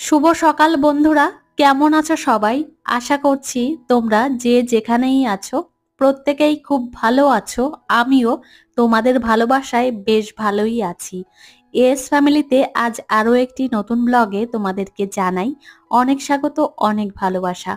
শুভ সকাল বন্ধুরা, কেমন আছো সবাই? আশা করছি তোমরা যে যেখানেই আছো প্রত্যেকেই খুব ভালো আছো। আমিও তোমাদের ভালোবাসায় বেশ ভালোই আছি। এস ফ্যামিলিতে আজ আরো একটি নতুন ব্লগে তোমাদেরকে জানাই অনেক স্বাগত, অনেক ভালোবাসা।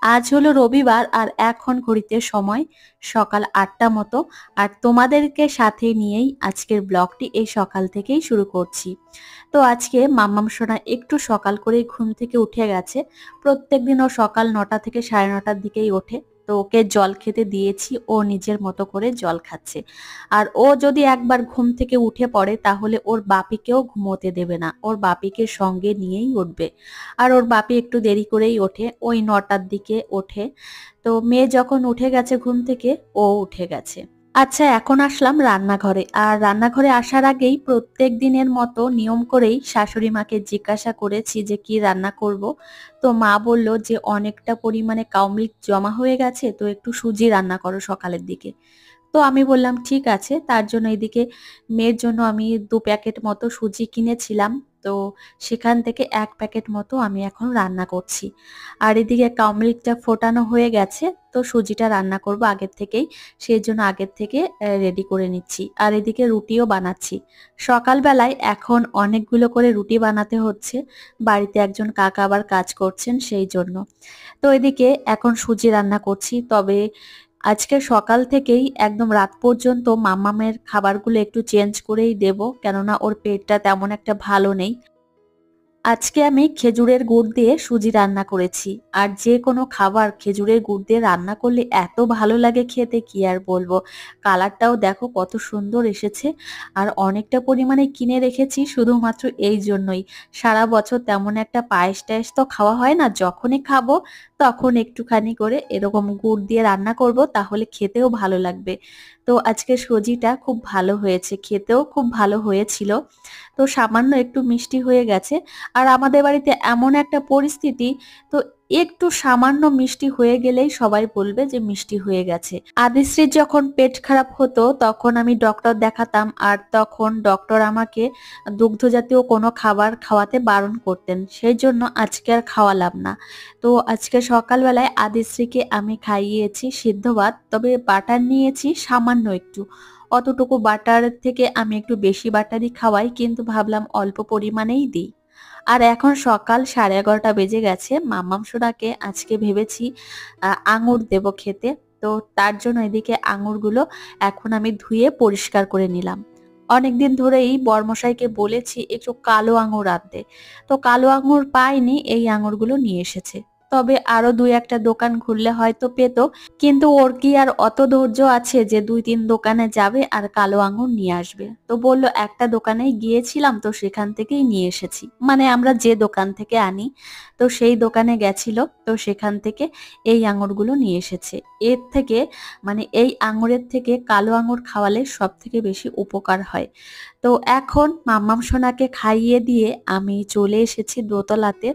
আজ হলো রবিবার আর এখন ঘড়িতে সময় সকাল ৮টা মতো। আর তোমাদেরকে সাথে নিয়েই আজকের ব্লগটি এই সকাল থেকেই শুরু করছি। তো আজকে মাম্মাম সোনা একটু সকাল করেই ঘুম থেকে উঠে গেছে। প্রত্যেকদিন ও সকাল ৯টা থেকে ৯:৩০ দিকেই ওঠে। তো ওকে জল খেতে দিয়েছি, ও নিজের মতো করে জল খাচ্ছে। আর ও যদি একবার ঘুম থেকে উঠে পড়ে তাহলে ওর বাপিকেও ঘুমোতে দেবে না, ওর বাপিকে সঙ্গে নিয়েই উঠবে। আর ওর বাপি একটু দেরি করেই ওঠে, ওই ৯টার দিকে ওঠে। তো মেয়ে যখন উঠে গেছে ঘুম থেকে, ও উঠে গেছে। আচ্ছা, এখন আসলাম রান্নাঘরে। আর রান্নাঘরে আসার আগেই প্রত্যেক দিনের মতো নিয়ম করেই শাশুড়ি মাকে জিজ্ঞাসা করেছি যে কি রান্না করব। তো মা বলল যে অনেকটা পরিমাণে কাউমিল্ক জমা হয়ে গেছে, তো একটু সুজি রান্না করো সকালের দিকে। তো আমি বললাম ঠিক আছে। তার জন্য এদিকে মেয়ের জন্য আমি ২ প্যাকেট মতো সুজি কিনেছিলাম। তো সেখান থেকে ১ প্যাকেট মতো আমি এখন রান্না করছি। আর এদিকে কাউমিল্কটা ফোটানো হয়ে গেছে। তো সুজিটা রান্না করব আগের থেকেই, সেই জন্য আগের থেকে রেডি করে নিচ্ছি। আর এদিকে রুটিও বানাচ্ছি সকালবেলায়। এখন অনেকগুলো করে রুটি বানাতে হচ্ছে, বাড়িতে একজন কাকা আবার কাজ করছেন সেই জন্য। তো এদিকে এখন সুজি রান্না করছি। তবে আজকে সকাল থেকেই একদম রাত পর্যন্ত মাম্মামের খাবারগুলো একটু চেঞ্জ করেই দেব, কেননা ওর পেটটা তেমন একটা ভালো নেই। আজকে আমি খেজুরের গুড় দিয়ে সুজি রান্না করেছি। আর যে কোনো খাবার খেজুরের গুড় দিয়ে রান্না করলে এত ভালো লাগে খেতে, কি আর বলবো। কালারটাও দেখো কত সুন্দর এসেছে। আর অনেকটা পরিমাণে কিনে রেখেছি শুধুমাত্র এই জন্যই। সারা বছর তেমন একটা পায়েস টায়েস তো খাওয়া হয় না, যখনই খাবো তখন একটুখানি করে এরকম গুড় দিয়ে রান্না করব, তাহলে খেতেও ভালো লাগবে। তো আজকে সুজিটা খুব ভালো হয়েছে, খেতেও খুব ভালো হয়েছিল। তো সামান্য একটু মিষ্টি হয়ে গেছে। আর আমাদের বাড়িতে এমন একটা পরিস্থিতি, তো একটু সামান্য মিষ্টি হয়ে গেলেই সবাই বলবে যে মিষ্টি হয়ে গেছে। আদিশ্রীর যখন পেট খারাপ হতো তখন আমি ডক্টর দেখাতাম, আর তখন ডক্টর আমাকে দুগ্ধ জাতীয় কোনো খাবার খাওয়াতে বারণ করতেন, সেই জন্য আজকে আর খাওয়ালাম না। তো আজকে সকালবেলায় আদিশ্রীকে আমি খাইয়েছি সিদ্ধ ভাত, তবে বাটার নিয়েছি সামান্য একটু। অতটুকু বাটার থেকে আমি একটু বেশি বাটারই খাওয়াই, কিন্তু ভাবলাম অল্প পরিমাণেই দিই। আর এখন সকাল 11:30 বেজে গেছে। মাম্মাম সোনাকে আজকে ভেবেছি আঙুর দেব খেতে। তো তার জন্য এদিকে আঙুরগুলো এখন আমি ধুয়ে পরিষ্কার করে নিলাম। অনেকদিন ধরেই বরমশাইকে বলেছি একটু কালো আঙুর আনতে। তো কালো আঙুর পাইনি, এই আঙুরগুলো নিয়ে এসেছে। তবে আরো ২-১টা দোকান ঘুরলে হয়তো পেত, কিন্তু ওর কি আর অত ধৈর্য আছে যে ২-৩ দোকানে যাবে আর কালো আঙুর নিয়ে আসবে। তো বলল একটা দোকানেই গিয়েছিলাম, তো সেখান থেকেই নিয়ে এসেছি, মানে আমরা যে দোকান থেকে আনি, তো সেই দোকানে গেছিল, তো সেখান থেকে এই আঙুরগুলো নিয়ে এসেছে। এর থেকে মানে এই আঙুরের থেকে কালো আঙুর খাওয়ালে সব থেকে বেশি উপকার হয়। তো এখন মাম্মাম সোনাকে খাইয়ে দিয়ে আমি চলে এসেছি দোতলাতে।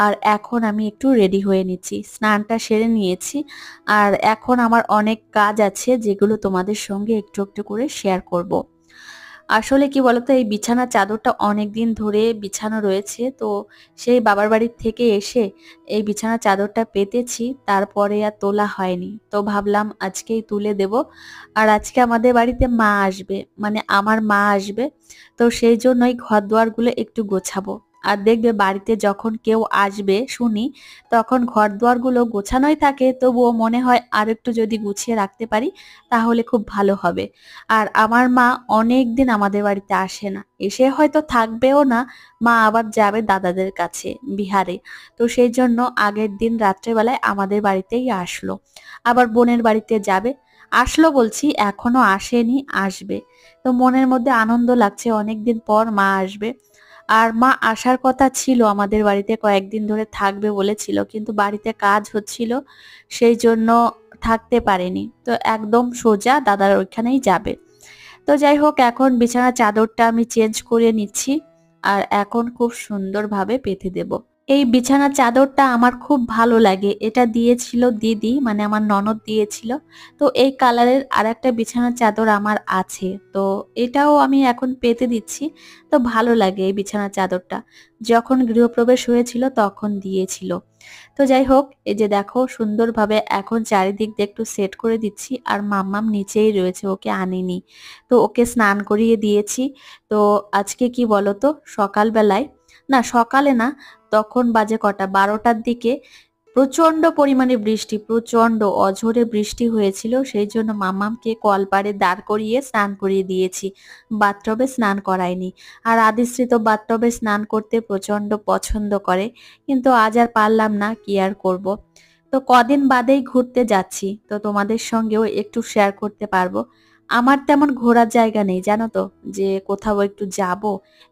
আর এখন আমি একটু রেডি হয়ে নিচ্ছি, স্নানটা সেরে নিয়েছি। আর এখন আমার অনেক কাজ আছে যেগুলো তোমাদের সঙ্গে একটু একটু করে শেয়ার করব। আসলে কি বলতো, এই বিছানার চাদরটা অনেকদিন ধরে বিছানো রয়েছে। তো সেই বাবার বাড়ির থেকে এসে এই বিছানার চাদরটা পেতেছি, তারপরে আর তোলা হয়নি। তো ভাবলাম আজকেই তুলে দেব। আর আজকে আমাদের বাড়িতে মা আসবে, মানে আমার মা আসবে। তো সেই জন্যই ঘর দুয়ারগুলো একটু গোছাবো। আর দেখবে বাড়িতে যখন কেউ আসবে শুনি, তখন ঘর দুয়ারগুলো গোছানোই থাকে, তবুও মনে হয় আর একটু যদি গুছিয়ে রাখতে পারি তাহলে খুব ভালো হবে। আর আমার মা অনেক দিন আমাদের বাড়িতে আসে না, এসে হয়তো থাকবেও না। মা আবার যাবে দাদাদের কাছে বিহারে। তো সেই জন্য আগের দিন রাত্রেবেলায় আমাদের বাড়িতেই আসলো, আবার বোনের বাড়িতে যাবে। আসলো বলছি, এখনো আসেনি, আসবে। তো মনের মধ্যে আনন্দ লাগছে, অনেকদিন পর মা আসবে। আর মা আসার কথা ছিল আমাদের বাড়িতে, কয়েকদিন ধরে থাকবে বলেছিল, কিন্তু বাড়িতে কাজ হচ্ছিল, সেই জন্য থাকতে পারেনি। তো একদম সোজা দাদার ওইখানেই যাবে। তো যাই হোক, এখন বিছানার চাদরটা আমি চেঞ্জ করে নিচ্ছি। আর এখন খুব সুন্দরভাবে পেতে দেব। এই বিছানার চাদরটা আমার খুব ভালো লাগে। এটা দিয়েছিল দিদি, মানে আমার ননদ দিয়েছিল। তো এই কালারের আরেকটা বিছানার চাদর আমার আছে। তো এটাও আমি এখন পেতে দিচ্ছি। তো ভালো লাগে এই বিছানার চাদরটা। যখন গৃহপ্রবেশ হয়েছিল তখন দিয়েছিল। তো যাই হোক, এই যে দেখো সুন্দরভাবে এখন চারিদিক দিয়ে একটু সেট করে দিচ্ছি। আর মাম্মাম নিচেই রয়েছে, ওকে আনিনি। তো ওকে স্নান করিয়ে দিয়েছি। তো আজকে কি বলতো, সকালবেলায়, না সকালে না, তখন বাজে কটা, 12টার দিকে প্রচন্ড পরিমাণে বৃষ্টি, প্রচন্ড অঝোরে বৃষ্টি হয়েছিল। সেই জন্য মাম্মামকে কলপাড়ে দাঁড় করিয়ে স্নান করিয়ে দিয়েছি, বাথটবে স্নান করাইনি। আর আদিশ্রী তো বাথটবে স্নান করতে প্রচন্ড পছন্দ করে, কিন্তু আজ আর পারলাম না, কি আর করব। তো কদিন বাদেই ঘুরতে যাচ্ছি, তো তোমাদের সঙ্গেও একটু শেয়ার করতে পারবো। আমার তেমন ঘোরার জায়গা নেই জানো তো, যে কোথাও একটু যাব।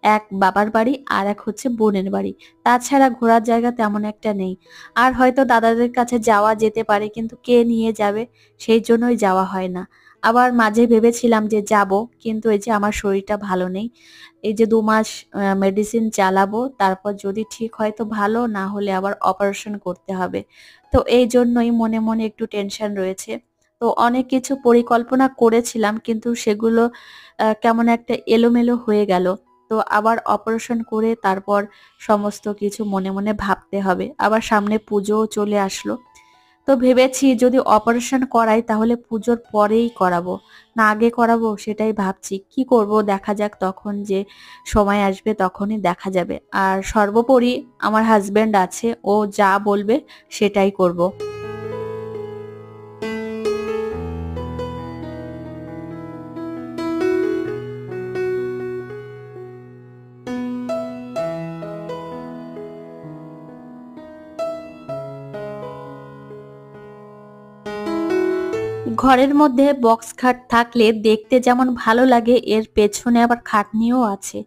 এক বাবার বাড়ি আর এক হচ্ছে বোনের বাড়ি, তাছাড়া ঘোরার জায়গা তেমন একটা নেই। আর হয়তো দাদাদের কাছে যাওয়া যেতে পারে, কিন্তু কে নিয়ে যাবে, সেই জন্যই যাওয়া হয় না। আবার মাঝে ভেবেছিলাম যে যাব, কিন্তু এই যে আমার শরীরটা ভালো নেই। এই যে 2 মাস মেডিসিন চালাবো, তারপর যদি ঠিক হয় তো ভালো, না হলে আবার অপারেশন করতে হবে। তো এই জন্যই মনে মনে একটু টেনশন রয়েছে। তো অনেক কিছু পরিকল্পনা করেছিলাম, কিন্তু সেগুলো কেমন একটা এলোমেলো হয়ে গেল। তো আবার অপারেশন করে তারপর সমস্ত কিছু মনে মনে ভাবতে হবে। আবার সামনে পুজোও চলে আসলো। তো ভেবেছি যদি অপারেশন করাই তাহলে পুজোর পরেই করাবো, না আগে করাবো, সেটাই ভাবছি। কি করব দেখা যাক, তখন যে সময় আসবে তখনই দেখা যাবে। আর সর্বোপরি আমার হাজবেন্ড আছে, ও যা বলবে সেটাই করব। ঘরের মধ্যে বক্স খাট থাকলে দেখতে যেমন ভালো লাগে, এর পেছনে আবার খাটনিও আছে।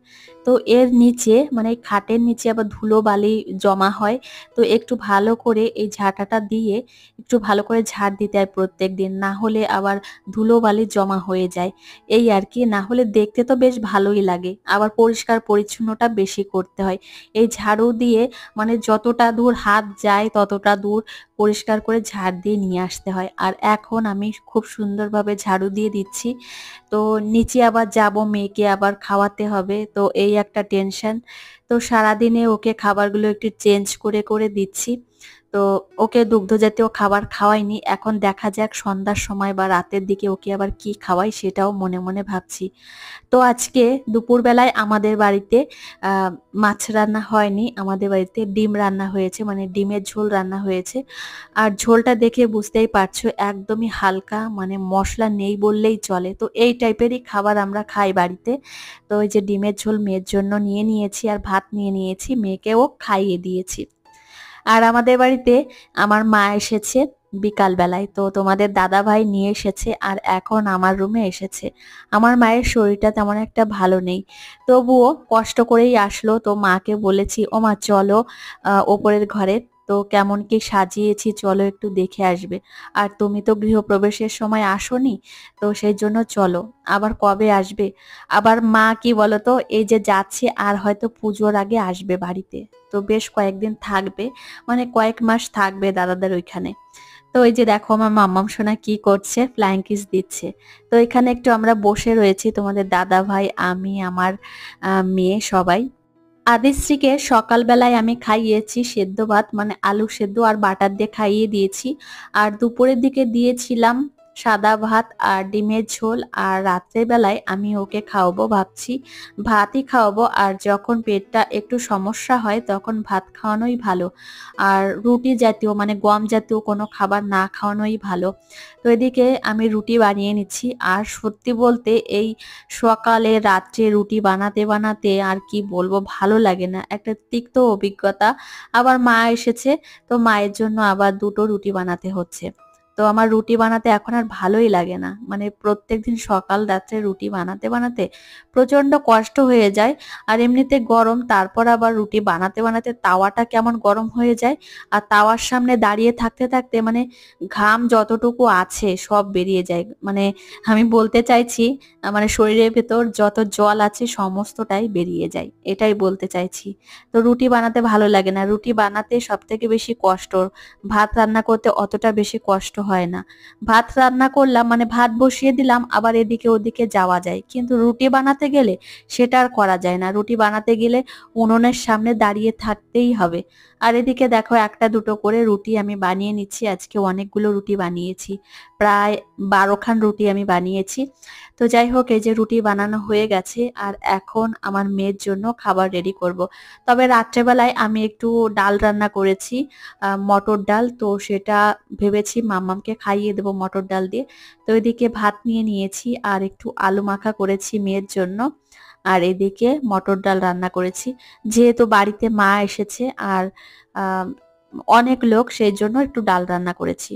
তো এর নিচে, মানে এই খাটের নিচে আবার ধুলো বালি জমা হয়। তো একটু ভালো করে এই ঝাঁটাটা দিয়ে একটু ভালো করে ঝাড় দিতে হয় প্রত্যেক দিন, না হলে আবার ধুলো বালি জমা হয়ে যায়। এই আর কি, না হলে দেখতে তো বেশ ভালোই লাগে, আবার পরিষ্কার পরিচ্ছন্নতা বেশি করতে হয়। এই ঝাড়ু দিয়ে মানে যতটা দূর হাত যায় ততটা দূর পরিষ্কার করে ঝাড় দিয়ে নিয়ে আসতে হয়। আর এখন আমি খুব সুন্দরভাবে ঝাড়ু দিয়ে দিচ্ছি। তো নিচে আবার যাব, মেয়েকে আবার খাওয়াতে হবে, তো এই একটা টেনশন। তো সারাদিনে ওকে খাবারগুলো একটু চেঞ্জ করে করে দিচ্ছি। তো ওকে দুগ্ধ জাতীয় খাবার খাওয়াইনি, এখন দেখা যাক সন্ধ্যার সময় বা রাতের দিকে ওকে আবার কি খাওয়াই, সেটাও মনে মনে ভাবছি। তো আজকে দুপুরবেলায় আমাদের বাড়িতে আহ মাছ রান্না হয়নি, আমাদের বাড়িতে ডিম রান্না হয়েছে, মানে ডিমের ঝোল রান্না হয়েছে। আর ঝোলটা দেখে বুঝতেই পারছো একদমই হালকা, মানে মশলা নেই বললেই চলে। তো এই টাইপেরই খাবার আমরা খাই বাড়িতে। তো ওই যে ডিমের ঝোল মেয়ের জন্য নিয়ে নিয়েছি, আর ভাত নিয়ে নিয়েছি, মেয়েকেও খাইয়ে দিয়েছি। আর আমাদের বাড়িতে আমার মা এসেছে বিকাল বেলায়, তো তোমাদের দাদা ভাই নিয়ে এসেছে, আর এখন আমার রুমে এসেছে। আমার মায়ের শরীরটা তেমন একটা ভালো নেই, তবুও কষ্ট করেই আসলো। তো মাকে বলেছি, ও মা চলো ওপরের ঘরে, তো কেমন কি সাজিয়েছি চলো একটু দেখে আসবে। আর তুমি তো গৃহপ্রবেশের সময় আসোনি, তো সেই জন্য চলো। আবার কবে আসবে? আবার মা কি বলতো, এই যে যাচ্ছে আর হয়তো পুজোর আগে আসবে বাড়িতে। তো বেশ কয়েকদিন থাকবে, মানে কয়েক মাস থাকবে দাদাদের ওইখানে। তো এই যে দেখো আমার মাম্মাম সোনা কি করছে, ফ্লাইং কিস দিচ্ছে। তো এখানে একটু আমরা বসে রয়েছি, তোমাদের দাদা ভাই, আমি, আমার মেয়ে, সবাই। আদিশ্রীকে সকালবেলায় আমি খাইয়েছি সেদ্ধ ভাত, মানে আলু সেদ্ধ আর বাটার দিয়ে খাইয়ে দিয়েছি। আর দুপুরের দিকে দিয়েছিলাম সাদা ভাত আর ডিমের ঝোল। আর রাত্রের বেলায় আমি ওকে খাওয়াবো ভাবছি, ভাতই খাওয়াবো। আর যখন পেটটা একটু সমস্যা হয় তখন ভাত খাওয়ানোই ভালো। আর রুটি জাতীয়, মানে গম জাতীয় কোনো খাবার না খাওয়ানোই ভালো। তো এদিকে আমি রুটি বানিয়ে নিচ্ছি। আর সত্যি বলতে এই সকালে রাত্রে রুটি বানাতে বানাতে আর কি বলবো, ভালো লাগে না, একটা তিক্ত অভিজ্ঞতা। আবার মা এসেছে, তো মায়ের জন্য আবার দুটো রুটি বানাতে হচ্ছে। তো আমার রুটি বানাতে এখন আর ভালোই লাগে না, মানে প্রত্যেকদিন সকাল রাত্রে রুটি বানাতে বানাতে প্রচন্ড কষ্ট হয়ে যায়। আর এমনিতে গরম, তারপর আবার রুটি বানাতে বানাতে তাওয়াটা কেমন গরম হয়ে যায়, আর তাওয়ার সামনে দাঁড়িয়ে থাকতে থাকতে মানে ঘাম যতটুকু আছে সব বেরিয়ে যায়। মানে আমি বলতে চাইছি মানে শরীরের ভেতর যত জল আছে সমস্তটাই বেরিয়ে যায়, এটাই বলতে চাইছি। তো রুটি বানাতে ভালো লাগে না, রুটি বানাতে সব থেকে বেশি কষ্ট। ভাত রান্না করতে অতটা বেশি কষ্ট হয় না। ভাত রান্না করলাম মানে ভাত বসিয়ে দিলাম, আবার এদিকে ওদিকে যাওয়া যায়, কিন্তু রুটি বানাতে গেলে সেটা আর করা যায় না। রুটি বানাতে গেলে উনুনের সামনে দাঁড়িয়ে থাকতেই হবে। আর এদিকে দেখো একটা দুটো করে রুটি আমি বানিয়ে নিচ্ছি, আজকে অনেকগুলো রুটি বানিয়েছি, প্রায় 12খান রুটি আমি বানিয়েছি। তো যাই হোক, এই যে রুটি বানানো হয়ে গেছে, আর এখন আমার মেয়ের জন্য খাবার রেডি করব। তবে রাত্রেবেলায় আমি একটু ডাল রান্না করেছি, মটর ডাল, তো সেটা ভেবেছি মাম্মামকে খাইয়ে দেবো মটর ডাল দিয়ে। তো এদিকে ভাত নিয়ে নিয়েছি আর একটু আলু মাখা করেছি মেয়ের জন্য, আর এদিকে মটর ডাল রান্না করেছি। যেহেতু বাড়িতে মা এসেছে আর আহ অনেক লোক, সেই জন্য একটু ডাল রান্না করেছি।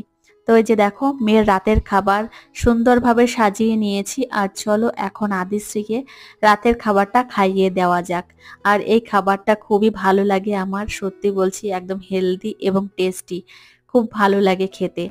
তো এই যে দেখো মেয়ের রাতের খাবার সুন্দরভাবে সাজিয়ে নিয়েছি, আর চলো এখন আদিশ্রীকে রাতের খাবারটা খাইয়ে দেওয়া যাক। আর এই খাবারটা খুবই ভালো লাগে আমার, সত্যি বলছি, একদম হেলদি এবং টেস্টি, খুব ভালো লাগে খেতে।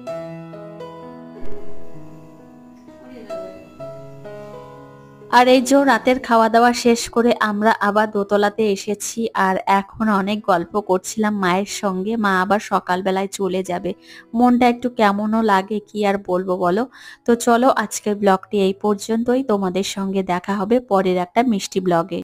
আর এই যে রাতের খাওয়া দাওয়া শেষ করে আমরা আবার দোতলাতে এসেছি, আর এখন অনেক গল্প করছিলাম মায়ের সঙ্গে। মা আবার সকালবেলায় চলে যাবে, মনটা একটু কেমনও লাগে, কি আর বলবো বলো। তো চলো আজকের ব্লগটি এই পর্যন্তই, তোমাদের সঙ্গে দেখা হবে পরের একটা মিষ্টি ব্লগে।